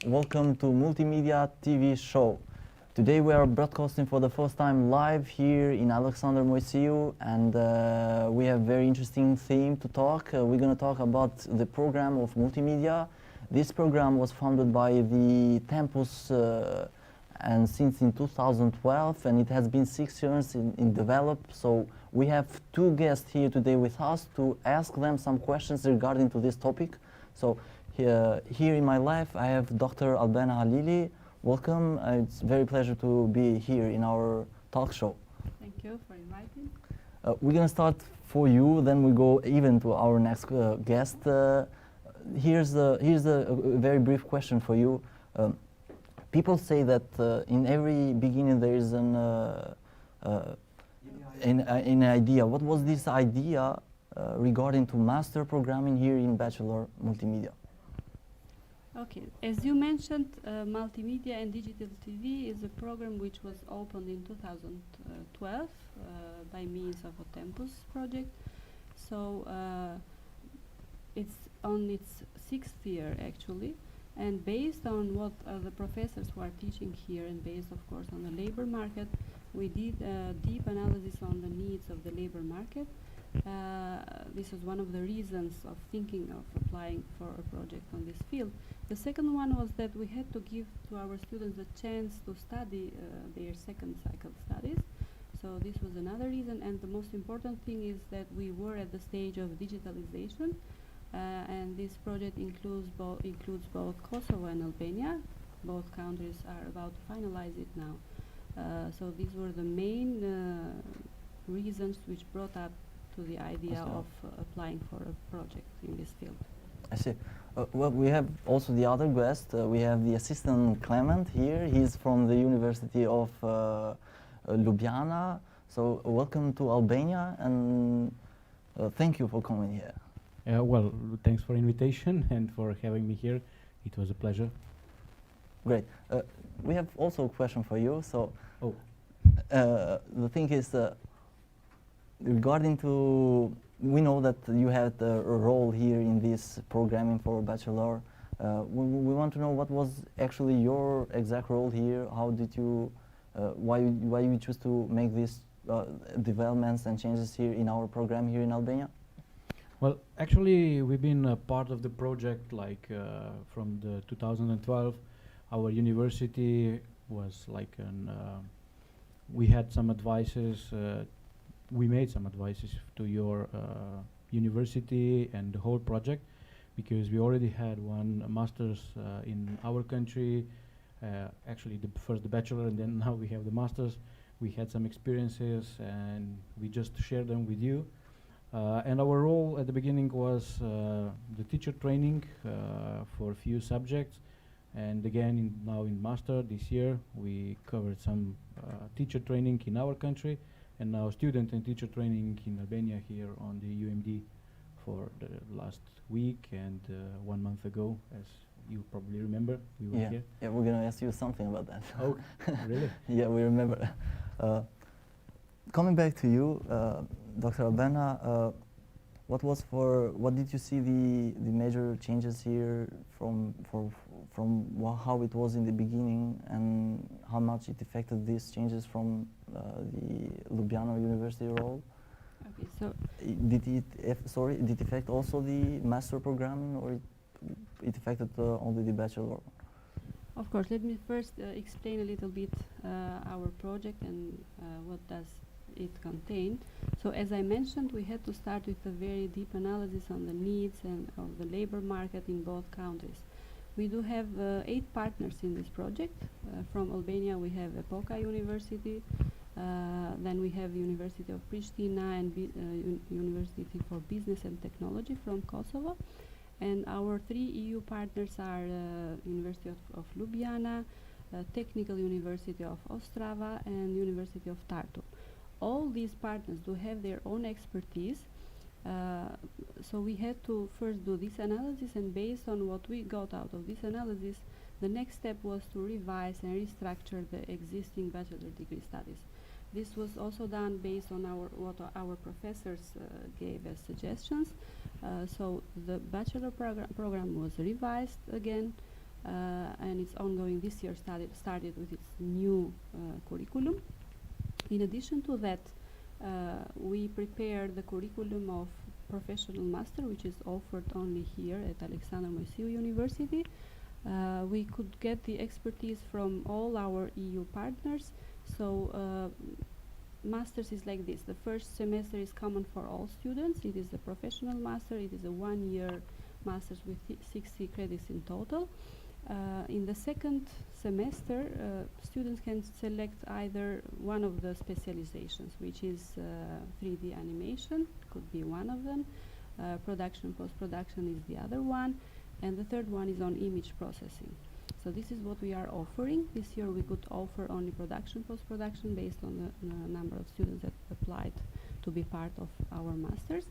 welcome to Multimedia TV show. Today we are broadcasting for the first time live here in Alexander Moisiu, and we have very interesting theme to talk. We're going to talk about the program of multimedia. This program was founded by the Tempus and since in 2012, and it has been 6 years in develop. So we have two guests here today with us to ask them some questions regarding to this topic. So here in my life, I have Dr. Albena Halili. Welcome. It's a very pleasure to be here in our talk show. Thank you for inviting. We're going to start for you, then we go even to our next guest. Here's a very brief question for you. People say that in every beginning there is an idea. What was this idea regarding to master programming here in Bachelor Multimedia? Okay, as you mentioned, Multimedia and Digital TV is a program which was opened in 2012 by means of a Tempus project. So it's on its 6th year actually, and based on what the professors who are teaching here, and based of course on the labor market, we did a deep analysis on the needs of the labor market. This was one of the reasons of thinking of applying for a project on this field. The second one was that we had to give to our students a chance to study their second cycle studies. So this was another reason, and the most important thing is that we were at the stage of digitalization, and this project includes both Kosovo and Albania. Both countries are about to finalize it now. So these were the main reasons which brought up to the idea of applying for a project in this field. I see. Well, we have also the other guest. We have the assistant Clement here. He's from the University of Ljubljana. So welcome to Albania, and thank you for coming here. Well, thanks for invitation and for having me here. It was a pleasure. Great. We have also a question for you. So the thing is, regarding to, we know that you had a role here in this programming for bachelor. We want to know what was actually your exact role here. How did you, why you choose to make these developments and changes here in our program here in Albania? Well, actually, we've been part of the project like from the 2012. Our university was like we had some advices. We made some advices to your university and the whole project, because we already had one master's in our country, actually first the bachelor, and then now we have the master's. We had some experiences and we just shared them with you. And our role at the beginning was the teacher training for a few subjects, and again now in master this year we covered some teacher training in our country, and now student and teacher training in Albania here on the UMD for the last week, and 1 month ago, as you probably remember, we were here. Yeah, we're going to ask you something about that. Oh, really? Yeah, we remember. Coming back to you, Dr. Albena, what did you see the major changes here from how it was in the beginning, and how much it affected these changes from the Ljubljana University role? Okay, so Did it affect also the master programming, or it affected only the bachelor? of course, let me first explain a little bit our project and what does it contain. So as I mentioned, we had to start with a very deep analysis on the needs and of the labor market in both countries. We do have 8 partners in this project. From Albania we have Epoka University, then we have University of Pristina and University for Business and Technology from Kosovo. And our 3 EU partners are University of Ljubljana, Technical University of Ostrava, and University of Tartu. All these partners do have their own expertise, so we had to first do this analysis, and based on what we got out of this analysis, the next step was to revise and restructure the existing bachelor degree studies. This was also done based on what our professors gave as suggestions. So the bachelor program was revised again. and it's ongoing this year. Started with its new curriculum. In addition to that, we prepared the curriculum of professional master, which is offered only here at Alexander Moisiu University. We could get the expertise from all our EU partners. So masters is like this. The first semester is common for all students. It is a professional master. It is a 1-year master's with 60 credits in total. In the second semester, students can select either one of the specializations, which is 3D animation, could be one of them. Production, post-production is the other one. And the third one is on image processing. So this is what we are offering. This year we could offer only production, post-production based on the number of students that applied to be part of our masters.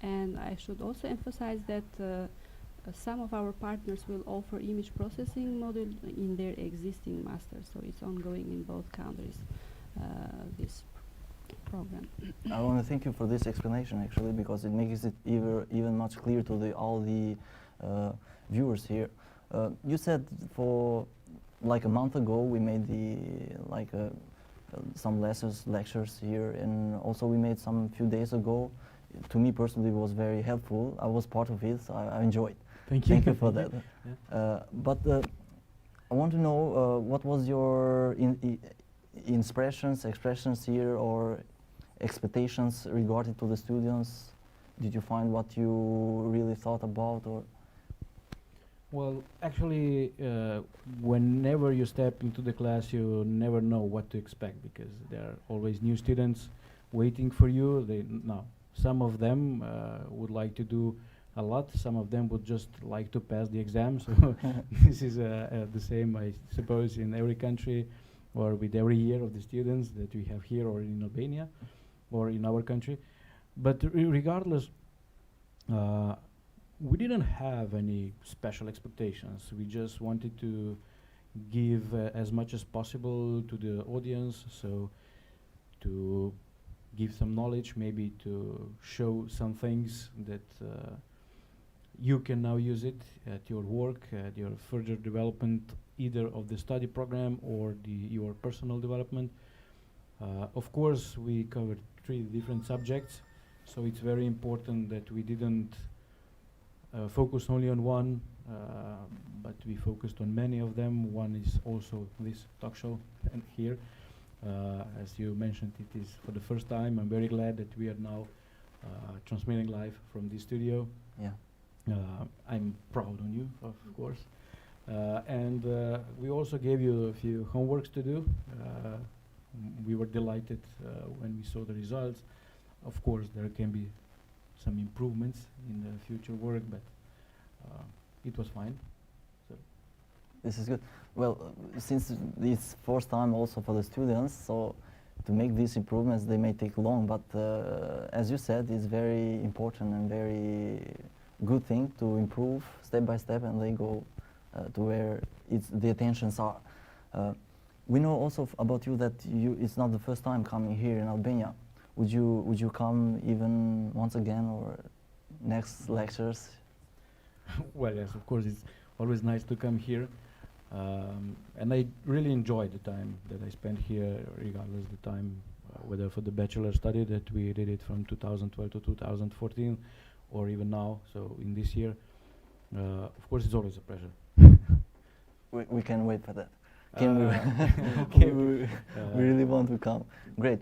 And I should also emphasize that some of our partners will offer image processing module in their existing masters. So it's ongoing in both countries, this program. I want to thank you for this explanation, actually, because it makes it even much clearer to all the viewers here. You said for like a month ago we made some lectures here, and also we made some few days ago. To me personally, it was very helpful. I was part of it, so I enjoyed. Thank you. Thank you for that. Yeah. But I want to know what was your expressions here, or expectations regarding to the students. Did you find what you really thought about, or? Well, actually, whenever you step into the class, you never know what to expect, because there are always new students waiting for you. Some of them would like to do a lot. Some of them would just like to pass the exam. So this is the same, I suppose, in every country, or with every year of the students that we have here, or in Albania, or in our country. But regardless, we didn't have any special expectations. We just wanted to give as much as possible to the audience, so to give some knowledge, maybe to show some things that you can now use it at your work, at your further development, either of the study program or your personal development. Of course, we covered 3 different subjects, so it's very important that we didn't focus only on one, but we focused on many of them. One is also this talk show, and here, as you mentioned, it is for the first time. I'm very glad that we are now transmitting live from the studio. Yeah. I'm proud on you, of course. And we also gave you a few homeworks to do. We were delighted when we saw the results. Of course, there can be some improvements in the future work, but it was fine. So This is good. Well, since it's first time also for the students, so to make these improvements, they may take long, but as you said, it's very important and very good thing to improve step by step, and they go to where the attentions are. We know also about you that it's not the first time coming here in Albania. Would you come even once again, or next lectures? well, yes, of course, it's always nice to come here. And I really enjoyed the time that I spent here, regardless the time, whether for the bachelor study that we did it from 2012 to 2014, or even now, so in this year. Of course, it's always a pleasure. We can wait for that. Can we? Okay. we really want to come. Great.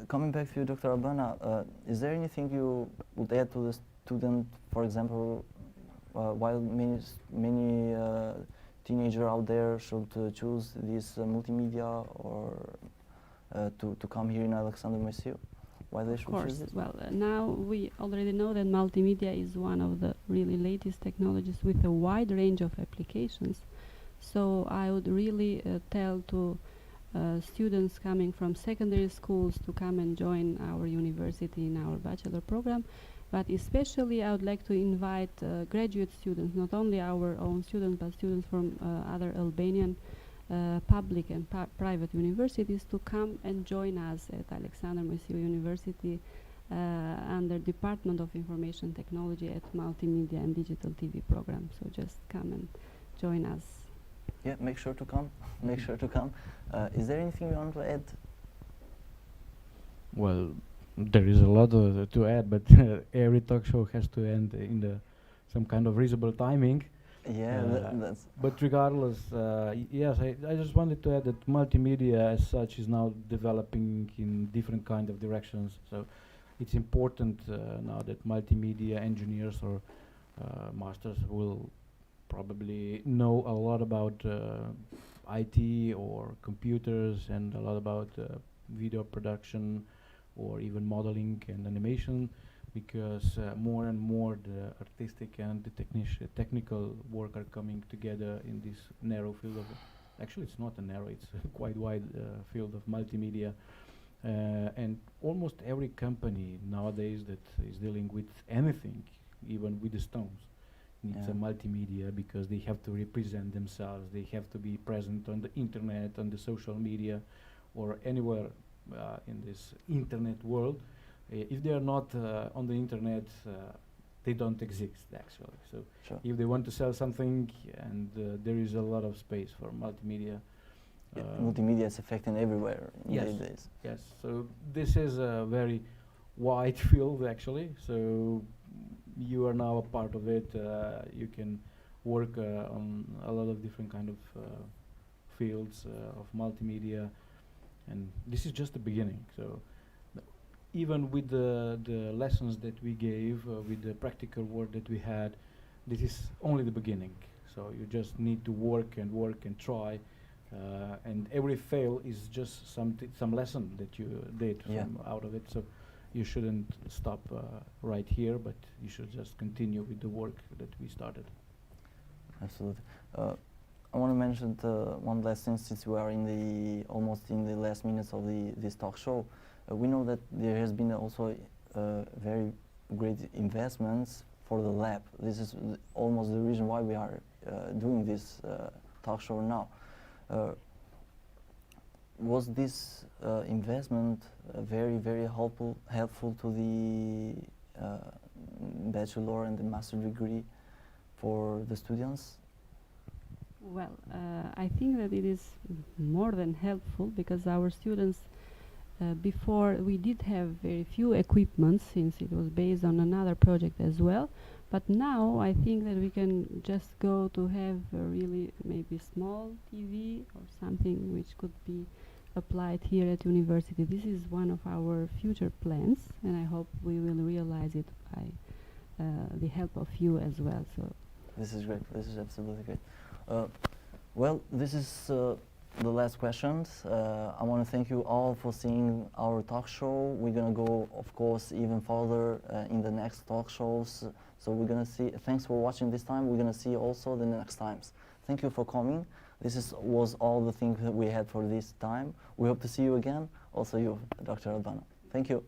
Coming back to you, Dr. Albana, is there anything you would add to the student, for example, while many teenagers out there should choose this multimedia, or to come here in Alexander Moisiu? Why they should choose this? Well, now we already know that multimedia is one of the really latest technologies with a wide range of applications. So I would really tell to students coming from secondary schools to come and join our university in our bachelor program. But especially I would like to invite graduate students, not only our own students, but students from other Albanian public and private universities, to come and join us at Alexander Moisiu University under Department of Information Technology at Multimedia and Digital TV program. So just come and join us. Yeah, make sure to come. Make sure to come. Is there anything you want to add? Well, there is a lot to add, but every talk show has to end in some kind of reasonable timing. Yeah, that's But regardless, yes, I just wanted to add that multimedia as such is now developing in different kind of directions. So it's important now that multimedia engineers or masters will probably know a lot about IT or computers and a lot about video production or even modeling and animation, because more and more the artistic and the technical work are coming together in this narrow field of, actually it's not a narrow, it's a quite wide field of multimedia. And almost every company nowadays that is dealing with anything, even with the stones, needs a multimedia, because they have to represent themselves, they have to be present on the internet, on the social media, or anywhere in this internet world. If they are not on the internet, they don't exist actually. So sure. if they want to sell something, and there is a lot of space for multimedia. Multimedia is affecting everywhere Yes. these days. Yes, so this is a very wide field actually. So you are now a part of it. You can work on a lot of different kind of fields of multimedia, and this is just the beginning. So even with the lessons that we gave, with the practical work that we had, this is only the beginning. So you just need to work and try, and every fail is just some lesson that you did from out of it. So you shouldn't stop right here, but you should just continue with the work that we started. Absolutely. I want to mention one last thing, since we are almost in the last minutes of this talk show. We know that there has been also very great investments for the lab. This is almost the reason why we are doing this talk show now. Was this investment very, very helpful to the bachelor and the master degree for the students? Well, I think that it is more than helpful, because our students, before we did have very few equipment, since it was based on another project as well. But now I think that we can just go to have a really maybe small TV or something which could be applied here at university. This is one of our future plans, and I hope we will realize it by the help of you as well. So this is great. This is absolutely great. Well, this is the last questions. I want to thank you all for seeing our talk show. We're going to go, of course, even further in the next talk shows. So we're going to see, thanks for watching this time. We're going to see you also the next times. Thank you for coming. This was all the things that we had for this time. We hope to see you again. Also you, Dr. Albano. Thank you.